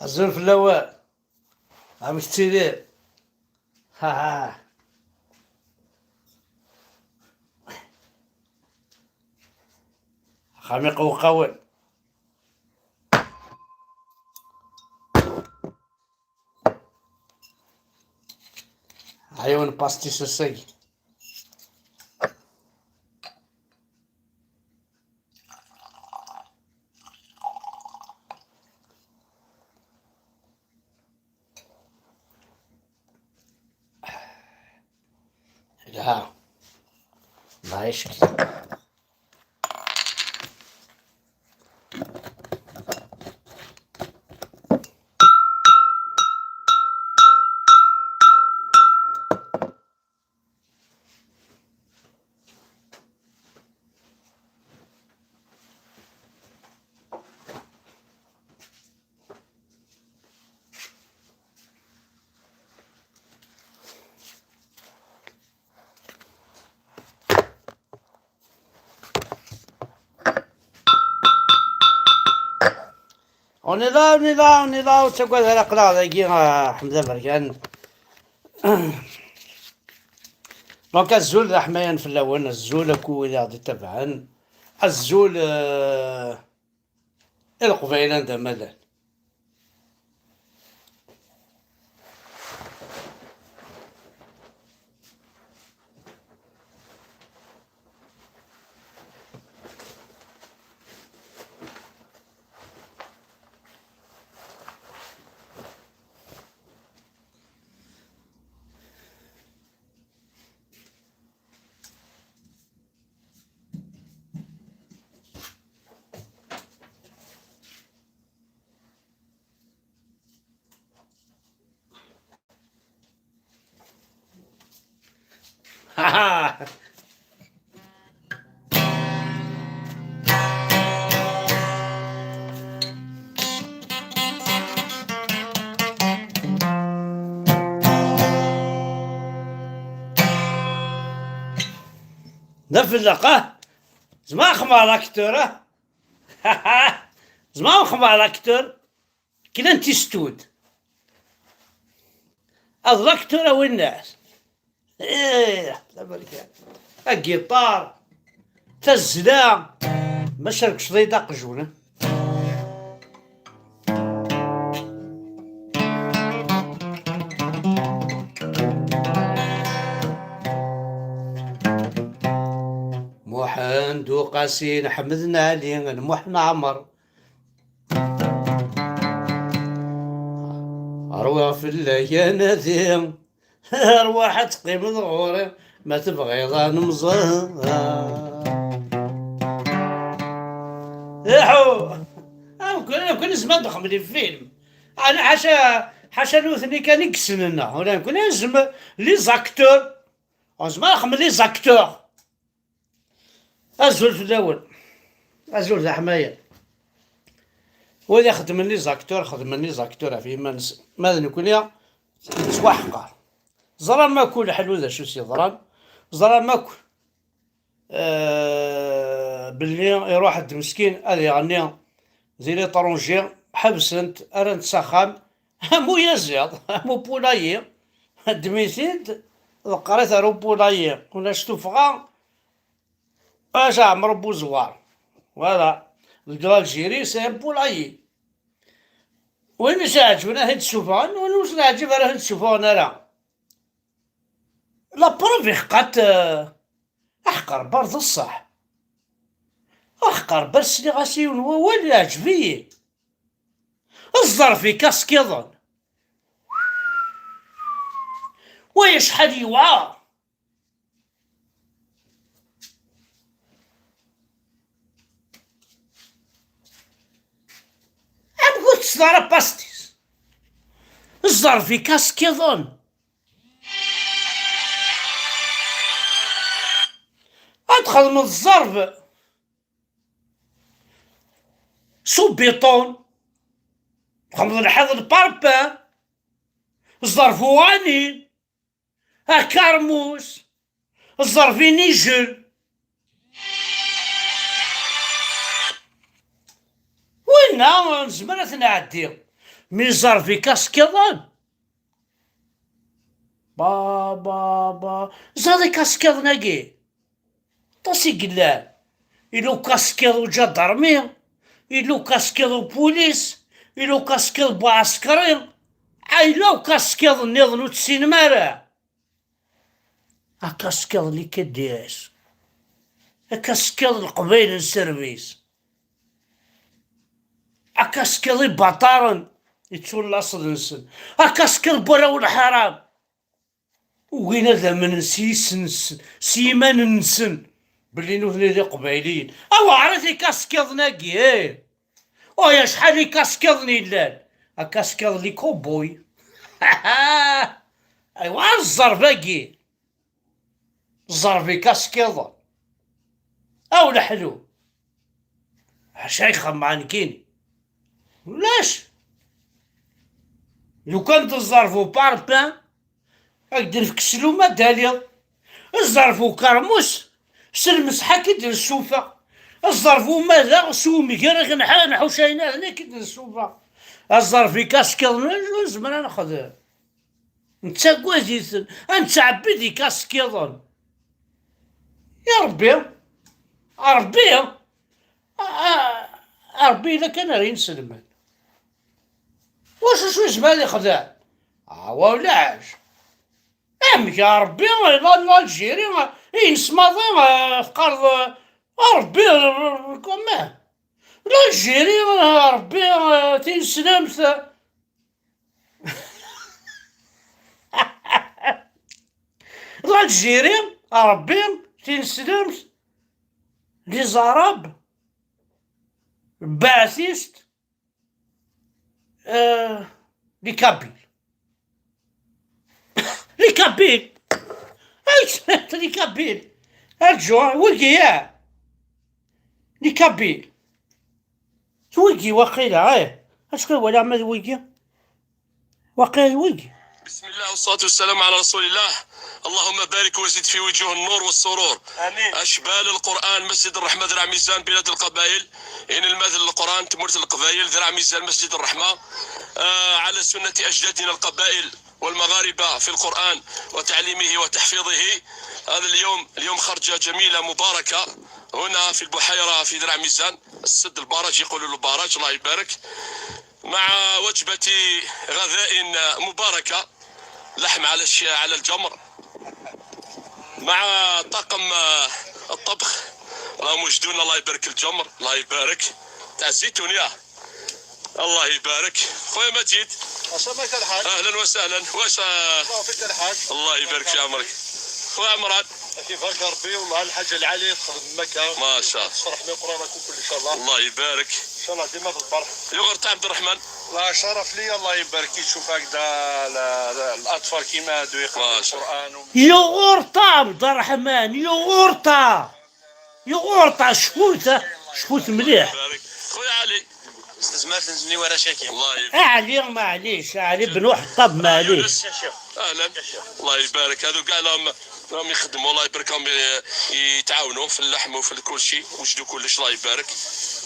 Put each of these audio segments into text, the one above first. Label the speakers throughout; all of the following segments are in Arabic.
Speaker 1: الزول في الاول عم تسيري. ها ها. خميق وقول. عيون باستيس السي. لا ما يشكي. اوني لا وتقعد على قراضة يجي حمزة بركان. دونك الزول راح ماين في الاول الزول كو غادي تبعا الزول القبيلة دا ماذا. نفذ لقاه زما خمار اكتور. زما خمار اكتور كلا انت ستود الدكتور والناس. ايه لا بركة الجيتار تزلا ما شاركش ضيدا قجونه. محمد وقاسين حمدنا علي محنا عمر أروح في الليالي أرواح تقيم ظهوري ما تبغي ظن مزار. يحو كنا نسمع ضخم لي فيلم. أنا حاشا نوثني كان يكسننا ولا كنا نسمع لي زاكتور وزما خم لي زاكتور. أزول في الأول أزول ذا حماية وإذا خدمني زاكتور في ماذا نكون يا سواحقار زران ما كل حلو ذا شو سيضران زران ما كل باللي يروح عند مسكين هذا يغني زي لي طرونجي حبسنت ارنت سخام مو يزيض مو بولايي دميثيد قريت رو بولايي ولا شتو فغا اش عمر بو زوار فوالا الكرال جيري سي بولايي. وين مش عاجبنا هاد الشوفان وين واش عاجب راه هاد الشوفان راه لا بروف يحقات احقر برض الصح احقر بس لي غاسيون هو اللي عجبي الظرف في كاس كيظن ويا شحال يوعى عم قلت صدارة باستيس الظرف في كاس كيظن ادخل من الظرف سو بيطون خمض الحظ الباربان الظرف واني كرموس الظرف نيجل وين زمرت نعدي من زرفي كاسكيضان با زادي كاسكيض ناقي طاسي قلال إلو كاسكيض جدرمي إلو كاسكيض بوليس إلو كاسكيض بعسكري لو كاسكيض النظن وتسين مارا كاسكيض اللي كدياش كاسكيض القبيل السيرفيس كاسكيض بطارن يتولى صد نسن كاسكيض براو الحرام وين هذا من نسن سيمان نسن بلي نوثني ذي قبيليين عرفتي كاسكيض ناقي يا شحال كاسكيضني اللال كاسكيض لي كوبوي ايوا الزرفاكي الزرفي كاسكيض الحلو شيخة معنكيني ولاش لو كان الزرفو باربان اقدر فكسلو ما داليا الزرفو كرموس سلمس حكي دير السوفة الزرفو ماذا سو مكان نحو شاينا هنا كي دير السوفة الزرفي كاسكيض زمان ناخذ انت كوازيث انت عبيدي كاسكيضون يا ربي ربي إلا كان راه ينسلمان واش شو زمان يخدع ولاش امك يا ربي الجيري ينسماضي في قرض ربي كوماه الجيري ربي تنسلمت الجيري ربي تنسلمت لي زراب باثيست لي كابيل لي كابيل الجوع وقيا لي كابيل توقي وقيلا اشكون ولا ما وقي وقيل وقي.
Speaker 2: بسم الله والصلاة والسلام على رسول الله. اللهم بارك وزد في وجوه النور والسرور. آمين. أشبال القرآن مسجد الرحمة ذراع ميزان بلاد القبائل إن الماثل القرآن تمرت القبائل ذراع ميزان مسجد الرحمة على سنة أجدادنا القبائل والمغاربة في القرآن وتعليمه وتحفيظه. هذا اليوم خرجة جميلة مباركة هنا في البحيرة في ذراع ميزان السد البارج يقولوا له بارج الله يبارك، مع وجبة غذاء مباركة لحم على الجمر مع طاقم الطبخ راهم وجدونا الله يبارك الجمر الله يبارك تاع الزيتون يا الله يبارك. خويا مجيد
Speaker 3: عسلامك الحاج
Speaker 2: اهلا وسهلا واش
Speaker 3: الله فيك الحاج
Speaker 2: الله يبارك في عمرك. خويا عمران
Speaker 3: كيفك ربي والله الحاجه العاليه تخدم مكه
Speaker 2: ما شاء الله
Speaker 3: تشرح من قرانكم كل ان شاء الله
Speaker 2: الله يبارك
Speaker 3: ان شاء الله ديما في البرح.
Speaker 2: يغر تاع عبد الرحمن
Speaker 3: لا شرف لي الله يبارك تشوف هكذا الاطفال كيما هادو يقراو القران
Speaker 1: يغورطا عبد الرحمن يغورطا شفوت مليح.
Speaker 2: خويا علي
Speaker 3: استاذ مازن زني ورا شاكي
Speaker 2: الله يبارك
Speaker 1: علي معليش علي بن وحطب معليش
Speaker 2: اهلا الله يبارك. هذو كاع راهم يخدموا الله يباركهم يتعاونوا في اللحم وفي كل شيء وجدوا كلش الله يبارك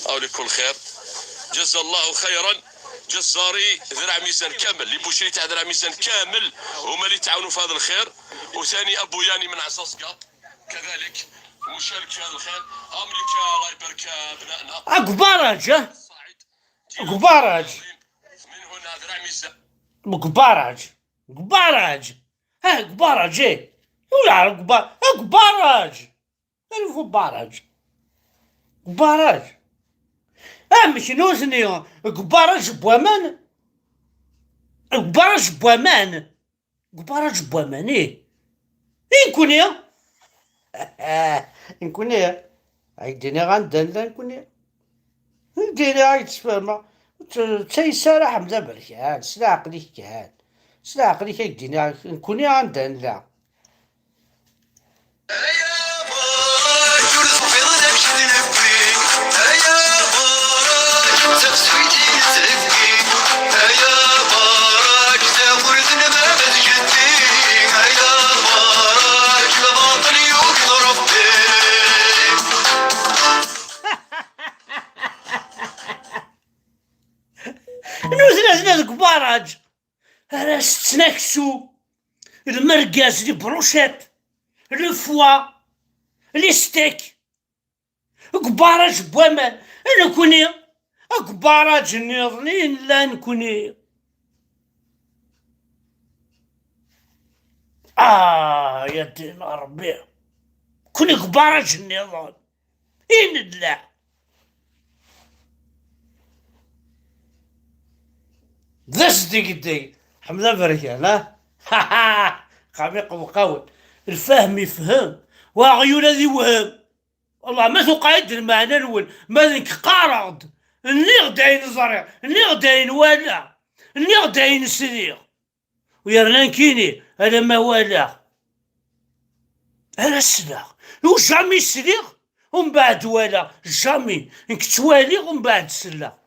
Speaker 2: او لكل خير. جزا الله خيرا جزاري ذراع ميزان كامل اللي بوشري تاع ذراع ميزان كامل هما اللي تعاونوا في هذا الخير. وثاني ابو ياني من عصاصقه كذلك مشارك في هذا الخير. امريكا الله يبارك ابنائنا
Speaker 1: قبارج
Speaker 2: من هنا ذراع ميزان
Speaker 1: قبارج ولا قبارج مش نوزني قبارج بوامان نكوني عيديني غندلدا نكوني نديري عيد تفهمها تيسارح حمزة بركان سلا عقليك كهان سلا عقليك يديني نكوني غندلدا السو، المرقاز، لي بروشيت، لو فوا، لي ستيك، كبارج بوامان. انا كوني كبارج نيضنين لا نكوني. يا دين ربي، كوني كبارج النظام إن لا ذس دي حمد بركان. قميق مقاول، الفهم يفهم وعيون ذي وهم. والله ما تقعد المعنى الأول ما ذنك قارض اني غداين زريع، اني غداين ولا، اني غداين سريع ويرنان كيني انا ما ولا انا السلاح وجامي سريع ومن بعد ولا جامي انك توالي ومن بعد سلا.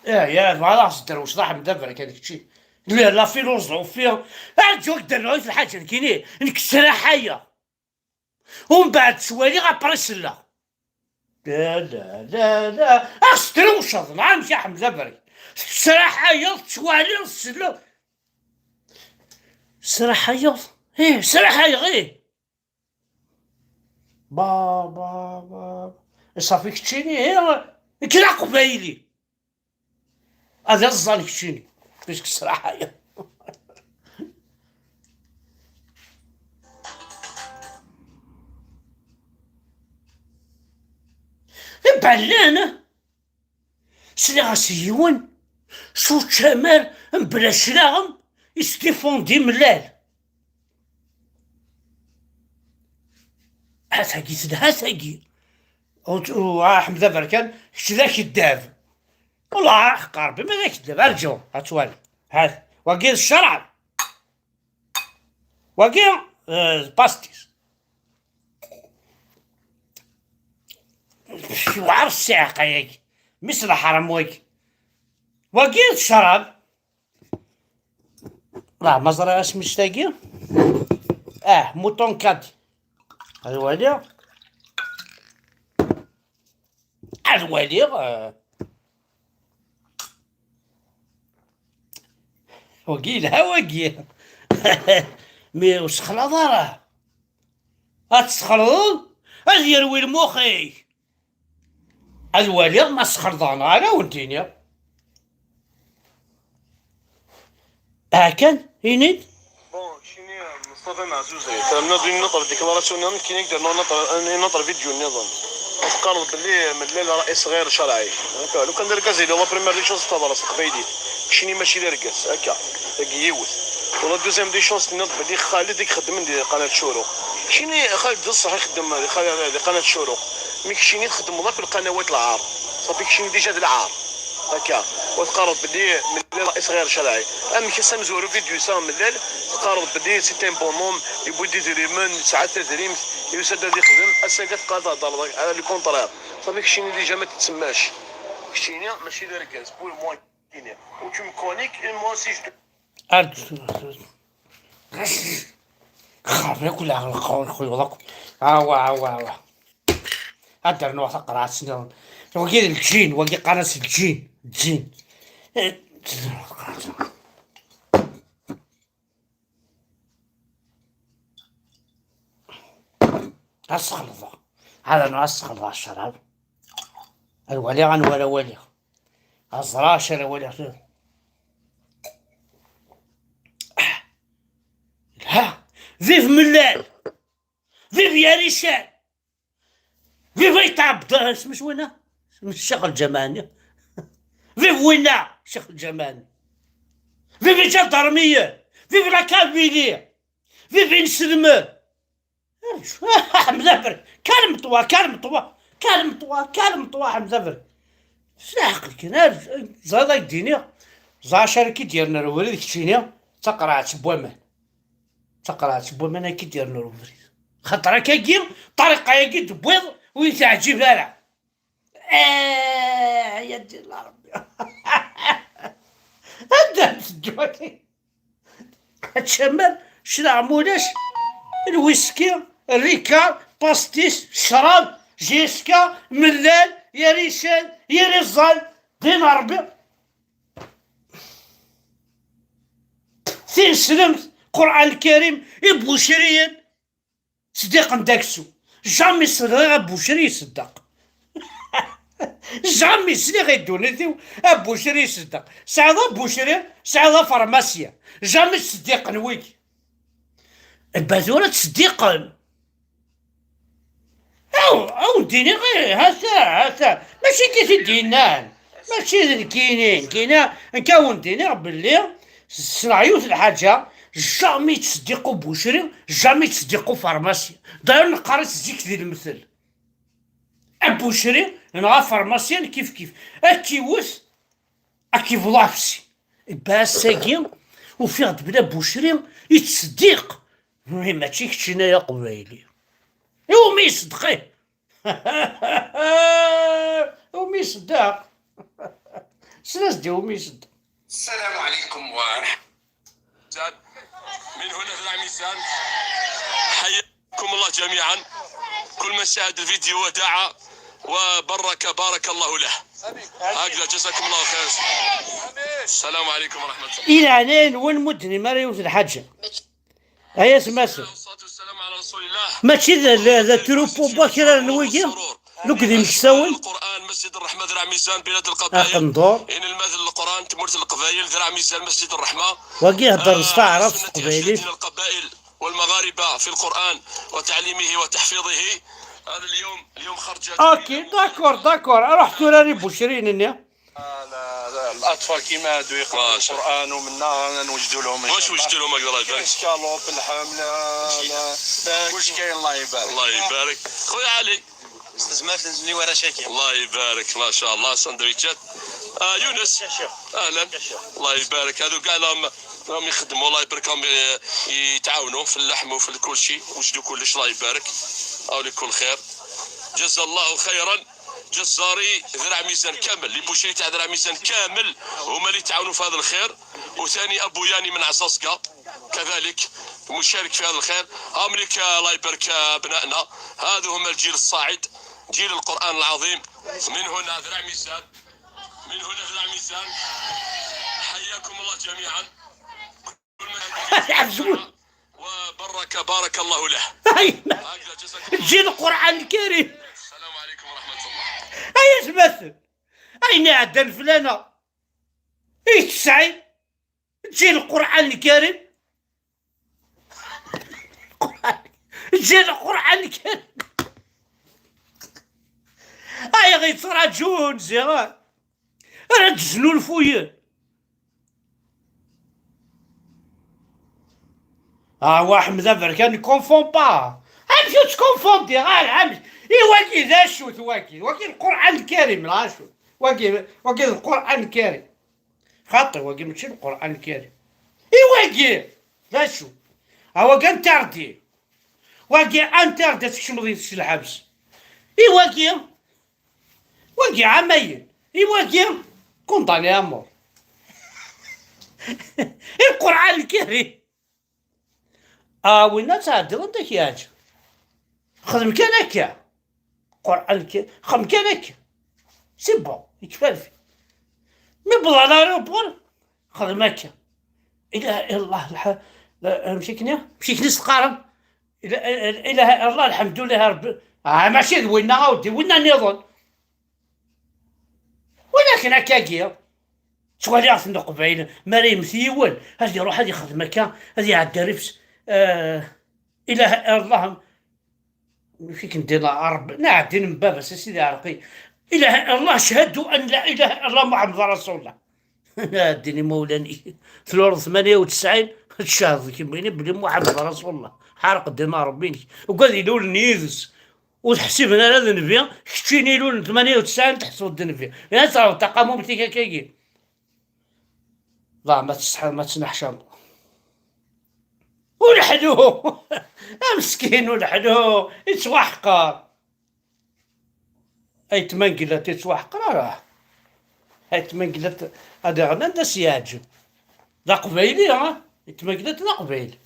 Speaker 1: يا خلاص دروش راح مدبرك هذاك الشيء. لا فيلوزوفيا ارجوك درنا في الحاجه كيني انك حيه ومن بعد توالي غابري سلا. لا استروش نعم يا حمد بري حيه توالي السلا. حيه حيه غير با صافي كتشيني كلا قبايلي هذا الظل كتشيني باش كسرحة يا بعلانا سلاغ سيون صوت شمال بلا شلاغم يستيفوندي ملال. هاتاكي سد هاتاكي حمد بركان كذا كداب والله قربي ما ذاك كداب ارجو هاتوالي هات واقي الشرع واقي باستيس وعر الساعة ياك مثل حرام واقي الشراب. لا مزرعة اسمي شتاقي موطون كادي هذا والي وقيلها وقيل مي وسخلط راه هتسخلط هذا يروي المخي الوالي ما سخلطان انا ونتيني كان ينيد
Speaker 2: مصطفى معزوز كلامنا دون نطر ديكلاراسيون كاين يقدر نطر فيديو النظام قرر باللي من الليل رئيس غير شرعي هكا لو كان دار كازي لو بريمير دي شونس تاع راسك قبايلي شيني ماشي لاركاس هكا يوث ولا دوزيام دي شونس نض بدي خالد يخدم من قناه شروق شيني خالد الصح يخدم هذه قناه شروق ميك شيني تخدم ضاك القنوات العار صافي شيني ديجا د العار هكا وتقرر بدي من الليل رئيس غير شرعي اما كي سامزورو فيديو سام من الليل تقرر بدي سيتي ان بونوم يبو ديزريمن ساعات تدريم يسدد يخدم اساقات قاطع دار على لو كونطرير صافي كشيني ديجا ما تتسماش كشيني ماشي لاركاز بور موا كيني و تو مكونيك اون موا سي خاف ناكل على القول خويا والله وا هدر نوع تقرا سنون وكي الجين وكي قناص الجين أسخلطة هذا نوع أسخلطة الشراب الولي عن ولا ولي أزراشر ولي ها فيف ملال فيف يا ريشان فيف يتعب اسمش وينه الشيخ الجماني فيف وينه الشيخ الجماني فيف جدرمية فيف لاكابيلي فيف نسلمه حمزة كلم طوا حمزة ساحق كنا زادا الدنيا زا شركة ديالنا الوريد كتشيني تقرعت بوامان كي ديالنا الوريد خاطر كاكي طريقة ياكي تبويض ويتعجب لا يا دي الله ربي هدا تجوتي هتشمل شنو مولاش الويسكي الريكا باستيس شراب جيسكا ملال يا ريشان يا رزال دين ربي
Speaker 1: ثين سلمت قرآن الكريم بوشريين صديق نداكسو جامي صديق بوشري يصدق جامي صديق يدونيتي بوشري يصدق سعيدة بوشري سعيدة فارماسيا جامي صديق نويك البازولة تصديقا أو ديني غير هسا ماشي كي دينان ماشي كاينين نكون ديني باللي صناعيوت الحاجة جامي تصدقوا بوشري جامي تصدقوا فارماسيا داير نقرا تزيك ديال المثل بوشري نغا فارماسيان كيف اكيوث اكيف لافسي باساكي وفي غد بلا بوشري يتصدق ماشي كتشينا يا قبايلي يوم يصدقيه يوم يصدق سلاس ديوم يصدق.
Speaker 2: السلام عليكم ورحمة من هنا في العميسان حياكم الله جميعا. كل من شاهد الفيديو ودعا بارك الله له. هكذا جزاكم الله خير. السلام عليكم ورحمة الله.
Speaker 1: إلى عنين وين مدني ما يوجد الحاجة هيا سماسل
Speaker 2: والصلاة والسلام على رسول الله.
Speaker 1: ماشي ذا تروبو باكر نويجي لو كذي مكساون
Speaker 2: القرآن مسجد الرحمة ذرع ميزان بلاد القبائل.
Speaker 1: ندور
Speaker 2: إن الماذل القرآن تمرت القبائل ذرع ميزان مسجد الرحمة.
Speaker 1: واقي هضر استعرف قبيلي
Speaker 2: القبائل والمغاربة في القرآن وتعليمه وتحفيظه. هذا اليوم خرجت.
Speaker 1: اوكي داكور رحت راني بوشرين اني
Speaker 3: الاطفال كيما هادو يقراو القران ومنا نوجدوا لهم
Speaker 2: واش وجدوا لهم الله يبارك.
Speaker 3: الشكالوب الحمله كلشي كاين الله يبارك.
Speaker 2: الله يبارك خويا علي
Speaker 4: استاذ مات نزلي ورا شاكي.
Speaker 2: الله يبارك ما شاء الله سندويتشات. يونس اهلا الله يبارك. هذو كاع راهم يخدموا الله يبارك لهم يتعاونوا في اللحم وفي كل شيء وجدوا كلش الله يبارك او لكل خير. جزا الله خيرا جزاري ذرع ميزان كامل اللي بوشري تاع ذرع ميزان كامل هما اللي تعاونوا في هذا الخير. وثاني ابو ياني من عصاصكا كذلك مشارك في هذا الخير. امريكا الله يبارك ابنائنا هذو هما الجيل الصاعد جيل القرآن العظيم. من هنا ذرع ميزان حياكم الله جميعا. بارك الله له.
Speaker 1: جيل القرآن الكريم.
Speaker 2: السلام عليكم ورحمة الله.
Speaker 1: هيا تمثل أين عدن فلانة تسعي جيل القرآن الكريم جيل القرآن الكريم هيا غي تصرا جون زيغان راه تزنو الفويا واحد ذا كان كونفون با امشي تكونفوندي امشي واكي ذا شوت واكي القرآن الكريم لا شوت واكي القرآن الكريم خاطر واكي ماشي القرآن الكريم واكي ذا شو واكي انتردي واكي انتردي تكشمضي في الحبس واكي عمايل واكي كونطاني امور القرآن الكريم وين تعدل عندك يا حاج خدم كان هكا قرآن خدم كان هكا سي بون يكفى مي بلا لاريبور خدم هكا إله الله مشيكني سقارن إله الله الحمد لله ربي ماشي وينا عاودي وينا نظن ولكن هكاكيا شغل يعرف قبيل مريم ثيول هذه يروح هذه يخدم هكا هذه يعدي رفس إله الله فيك ندير رب نعدي من باب سيدي عرقي إله الله شهدوا أن لا إله إلا الله محمد رسول الله ديني مولاني في الأرض 98 تشاهد كيما بلي محمد رسول الله حارق الدماء ربيني وقال يلول نيذس وتحسب انا هذا نبيا كتشيني لول 98 تحسب الدنفيا يا صاحبي تقاموا بتيكاكي لا ما تسنحش ولحدو مسكين ولحدو يتوحقر اي تمنقلت يتوحقر راه اي تمنقلت هذا غدا سياج لا قبيلي يتمنقلت لا قبيل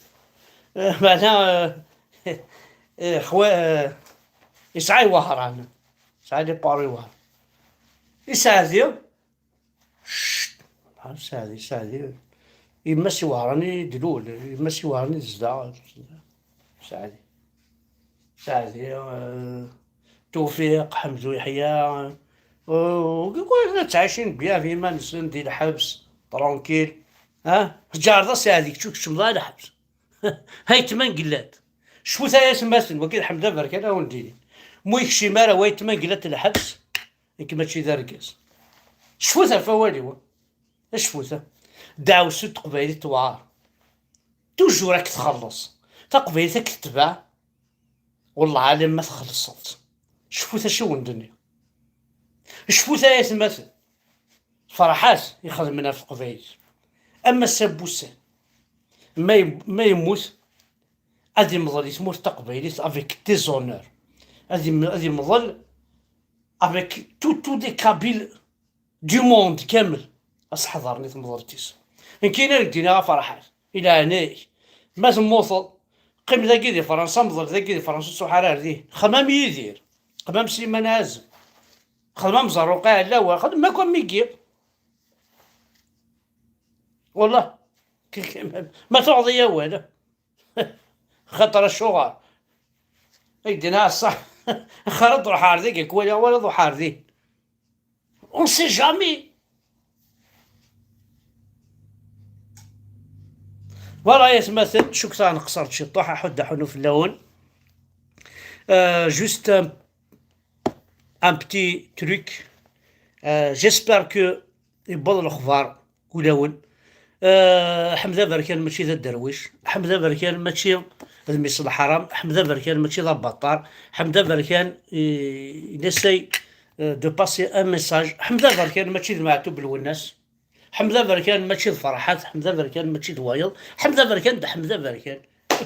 Speaker 1: معناها خوا يسعى وهران يسعى لي باري وهر يسعى يما سيوهرني دلول، يما سيوهرني زدا. سعدي سعدي توفيق حمزو يحيى، وكنا تعايشين بيا في منسن ديال الحبس طرونكيل. جار سعدي كتشوف مضى الحبس. هاي 8 قلات شفوتها يا سماسن وكيل الحمد لله برك انا ونديري مويك شي مره وهي 8 قلات الحبس كيما تشي داركاس. شفوتها فوالي شفوتها دعوا ست قبايلي توعار توجو راك تخلص تقبيلتك تتباع والله عالم ما تخلصت. شفوتها شو الدنيا شفوتها يا سماسن فرحات يخدم منها في القبايل. اما السبوسان ما يموت غادي مظل يتموت تقبيليت افيك ديزونور، غادي مظل افيك تو دي كابيل دو موند كامل اصحضرني تمظلتيس. ان كاينه الدنيا فرحات الى هنايا ما تموصل قيم ذاكي دي فرنسا مظل ذاكي دي فرنسا سحرار ديه خمام يدير خمام سليمان عازم خمام زروقا لا هو خدم ما كون ميكي والله ما تعطي والو خاطر الشغل يدينا صح خرط روح عارضيك الكوالي ولا ضو حاردين اون سي جامي. فوالا يا تماثل شو كثر انا قصرت شي طوحه حد حنو في اللون. جوست ان بتي تروك جيسبر كو يبض الاخبار ولون. حمزه بركان ماشي ذا الدرويش، حمزه بركان ماشي الميس الحرام، حمزه بركان ماشي ذا البطار، حمزه بركان نسي دو باسي ان ميساج، حمزه بركان ماشي ذا معتوب الوناس، حمزه بركان ماشي الفرحات، حمزه بركان ماشي الوايض، حمزه بركان ده حمزه بركان.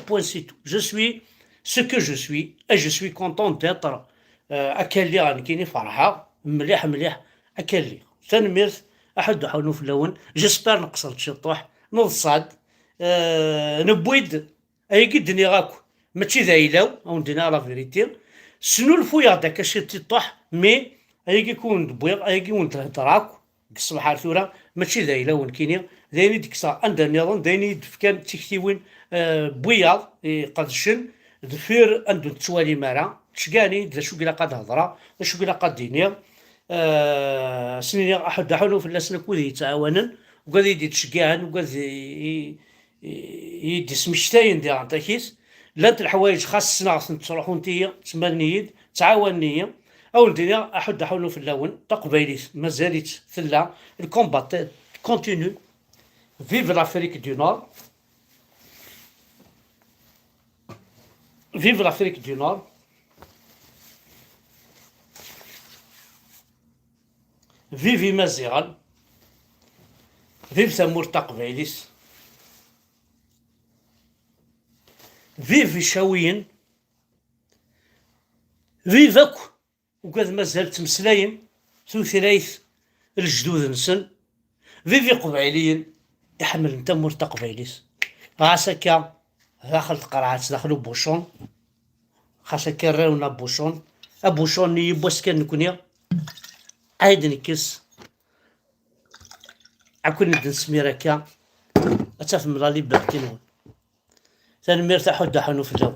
Speaker 1: بوان سي تو جو سوي سو كو جو سوي اي جو سوي كونطون ديتر اكالي غادي كاينين فرحه مليح مليح اكالي تنميرت احد حولو في اللون. جيسبر نقصرت شي طوح نوض صاد نبويد اي قدني غاكو ماشي ذا يلاو او ندينا لا فيريتي سنو الفويا داك شي طوح مي اي يكون بويض اي يكون تراكو الصباح ثورة ماشي ذا يلاو كاينين دايني ديك الساعه عندها النظام دايني كان تكتيوين بوياض قدشن ذفير عندو تسوالي مارا تشقاني ذا شو قلا قد هضره ذا شو قلا قد دينير سنين احد حولو في الناس كودي يتعاونن وقاد يدي تشقان وقاد يدي سمشتاين ديال عطاكيس لانت الحوايج خاصنا تروحو نتيا تسمى تعاون نية او الدنيا احد حولو في اللون تقبيليت مازالت ثلا الكومبات كونتينيو. فيف لافريك دو نور، فيف لافريك دو نور. فيفي مزيغان، فيف ثمور تقبيليس، فيف شاويين، فيفك وكذا مازال تمسلاين ثلاث الجدود نسن. فيفي قبيليين يحمل نتا مور تقبيليس غاسكا داخل القرعات داخلو بوشون خاصك راونا بوشون ابوشون يبوس كان نكونيا عايد نكس عكون ندن سميركا اتاف ملالي بغتينون ثاني مرتاحو دحونو في الجو.